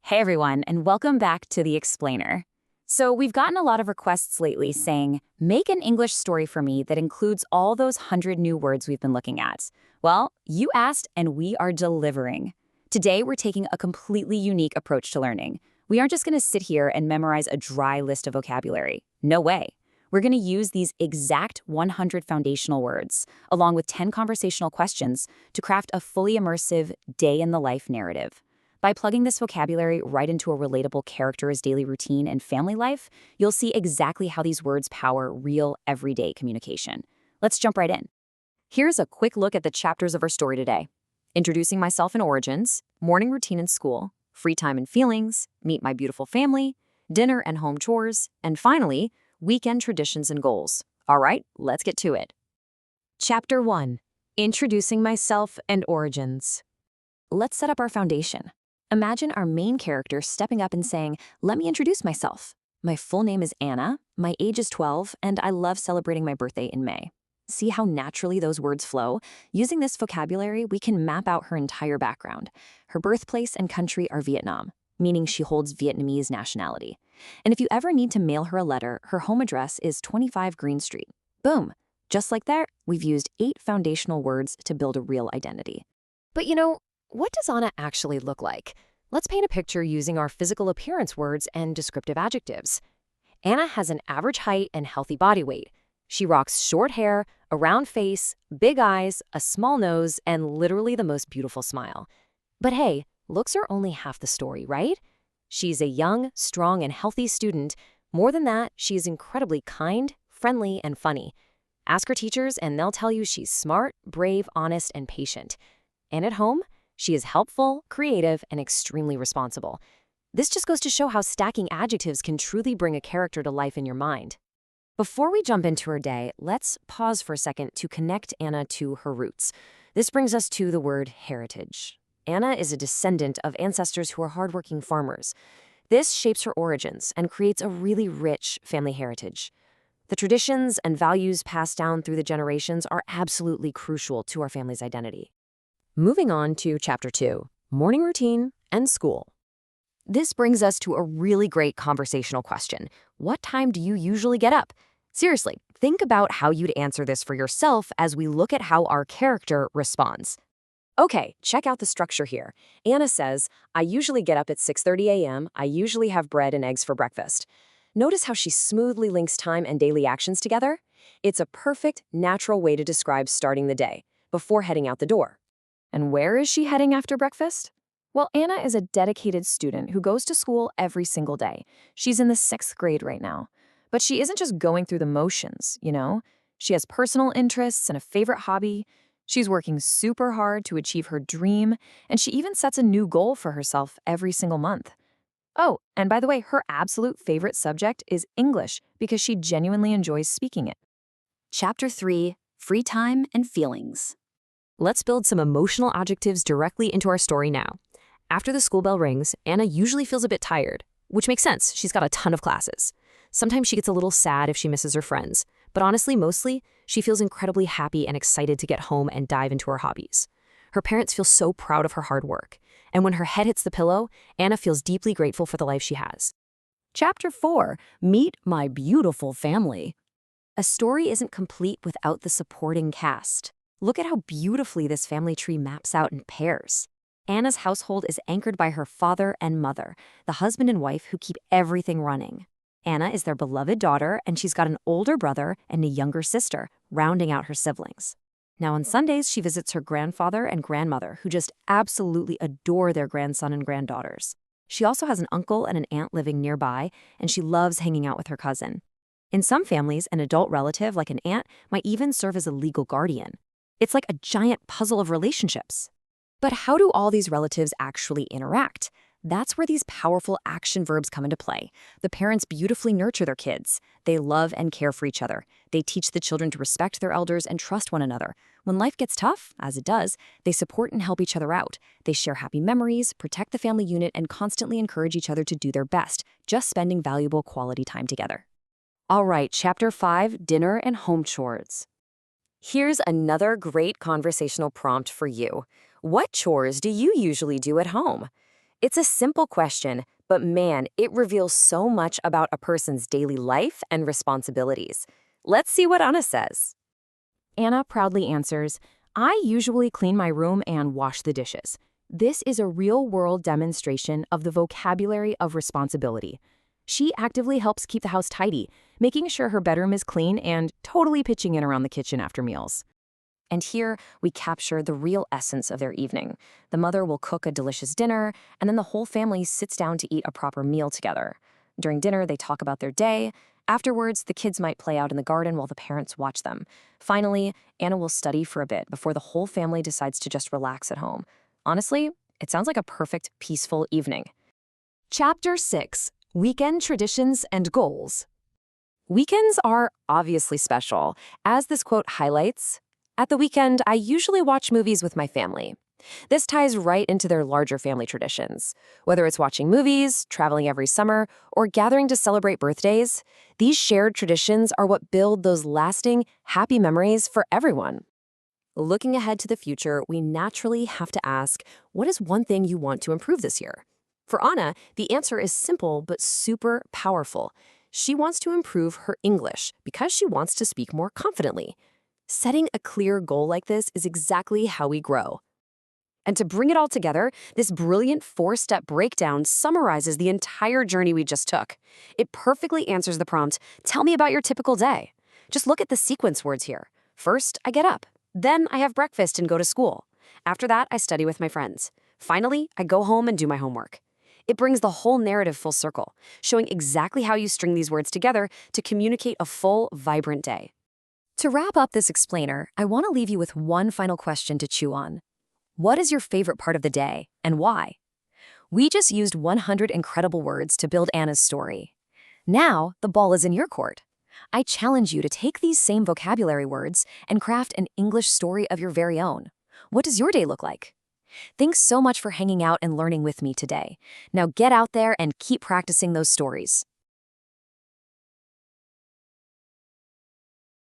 Hey everyone, and welcome back to The Explainer. So we've gotten a lot of requests lately saying, make an English story for me that includes all those 100 new words we've been looking at. Well, you asked and we are delivering. Today we're taking a completely unique approach to learning. We aren't just going to sit here and memorize a dry list of vocabulary. No way. We're going to use these exact 100 foundational words, along with 10 conversational questions, to craft a fully immersive day-in-the-life narrative. By plugging this vocabulary right into a relatable character's daily routine and family life, you'll see exactly how these words power real, everyday communication. Let's jump right in. Here's a quick look at the chapters of our story today. Introducing myself and origins, morning routine in school, free time and feelings, meet my beautiful family, dinner and home chores, and finally, weekend traditions and goals. All right, let's get to it. Chapter 1. Introducing myself and origins. Let's set up our foundation. Imagine our main character stepping up and saying, "Let me introduce myself. My full name is Anna, my age is 12, and I love celebrating my birthday in May." See how naturally those words flow? Using this vocabulary, we can map out her entire background. Her birthplace and country are Vietnam, meaning she holds Vietnamese nationality. And if you ever need to mail her a letter, her home address is 25 Green Street. Boom! Just like that, we've used 8 foundational words to build a real identity. But what does Anna actually look like? Let's paint a picture using our physical appearance words and descriptive adjectives. Anna has an average height and healthy body weight. She rocks short hair, a round face, big eyes, a small nose, and literally the most beautiful smile. But hey, looks are only half the story, right? She's a young, strong, and healthy student. More than that, she is incredibly kind, friendly, and funny. Ask her teachers and they'll tell you she's smart, brave, honest, and patient. And at home, she is helpful, creative, and extremely responsible. This just goes to show how stacking adjectives can truly bring a character to life in your mind. Before we jump into her day, let's pause for a second to connect Anna to her roots. This brings us to the word heritage. Anna is a descendant of ancestors who are hardworking farmers. This shapes her origins and creates a really rich family heritage. The traditions and values passed down through the generations are absolutely crucial to our family's identity. Moving on to Chapter 2, Morning Routine and School. This brings us to a really great conversational question. What time do you usually get up? Seriously, think about how you'd answer this for yourself as we look at how our character responds. Okay, check out the structure here. Anna says, "I usually get up at 6:30 a.m. I usually have bread and eggs for breakfast." Notice how she smoothly links time and daily actions together? It's a perfect, natural way to describe starting the day, before heading out the door. And where is she heading after breakfast? Well, Anna is a dedicated student who goes to school every single day. She's in the 6th grade right now. But she isn't just going through the motions, She has personal interests and a favorite hobby. She's working super hard to achieve her dream, and she even sets a new goal for herself every single month. Oh, and by the way, her absolute favorite subject is English because she genuinely enjoys speaking it. Chapter 3, Free Time and Feelings. Let's build some emotional adjectives directly into our story now. After the school bell rings, Anna usually feels a bit tired, which makes sense. She's got a ton of classes. Sometimes she gets a little sad if she misses her friends, but honestly, mostly, she feels incredibly happy and excited to get home and dive into her hobbies. Her parents feel so proud of her hard work, and when her head hits the pillow, Anna feels deeply grateful for the life she has. Chapter 4, Meet My Beautiful Family. A story isn't complete without the supporting cast. Look at how beautifully this family tree maps out in pairs. Anna's household is anchored by her father and mother, the husband and wife who keep everything running. Anna is their beloved daughter, and she's got an older brother and a younger sister, rounding out her siblings. Now on Sundays, she visits her grandfather and grandmother, who just absolutely adore their grandson and granddaughters. She also has an uncle and an aunt living nearby, and she loves hanging out with her cousin. In some families, an adult relative, like an aunt, might even serve as a legal guardian. It's like a giant puzzle of relationships. But how do all these relatives actually interact? That's where these powerful action verbs come into play. The parents beautifully nurture their kids. They love and care for each other. They teach the children to respect their elders and trust one another. When life gets tough, as it does, they support and help each other out. They share happy memories, protect the family unit, and constantly encourage each other to do their best, just spending valuable quality time together. All right, Chapter 5, Dinner and Home Chores. Here's another great conversational prompt for you. What chores do you usually do at home? It's a simple question, but man, it reveals so much about a person's daily life and responsibilities. Let's see what Anna says. Anna proudly answers, I usually clean my room and wash the dishes. This is a real-world demonstration of the vocabulary of responsibility. She actively helps keep the house tidy, making sure her bedroom is clean and totally pitching in around the kitchen after meals. And here, we capture the real essence of their evening. The mother will cook a delicious dinner, and then the whole family sits down to eat a proper meal together. During dinner, they talk about their day. Afterwards, the kids might play out in the garden while the parents watch them. Finally, Anna will study for a bit before the whole family decides to just relax at home. Honestly, it sounds like a perfect, peaceful evening. Chapter 6. Weekend Traditions and Goals. Weekends are obviously special. As this quote highlights, at the weekend, I usually watch movies with my family. This ties right into their larger family traditions. Whether it's watching movies, traveling every summer, or gathering to celebrate birthdays, these shared traditions are what build those lasting, happy memories for everyone. Looking ahead to the future, we naturally have to ask, what is one thing you want to improve this year? For Anna, the answer is simple but super powerful. She wants to improve her English because she wants to speak more confidently. Setting a clear goal like this is exactly how we grow. And to bring it all together, this brilliant 4-step breakdown summarizes the entire journey we just took. It perfectly answers the prompt, tell me about your typical day. Just look at the sequence words here. First, I get up. Then I have breakfast and go to school. After that, I study with my friends. Finally, I go home and do my homework. It brings the whole narrative full circle, showing exactly how you string these words together to communicate a full, vibrant day. To wrap up this explainer, I want to leave you with one final question to chew on. What is your favorite part of the day, and why? We just used 100 incredible words to build Anna's story. Now, the ball is in your court. I challenge you to take these same vocabulary words and craft an English story of your very own. What does your day look like? Thanks so much for hanging out and learning with me today. Now get out there and keep practicing those stories.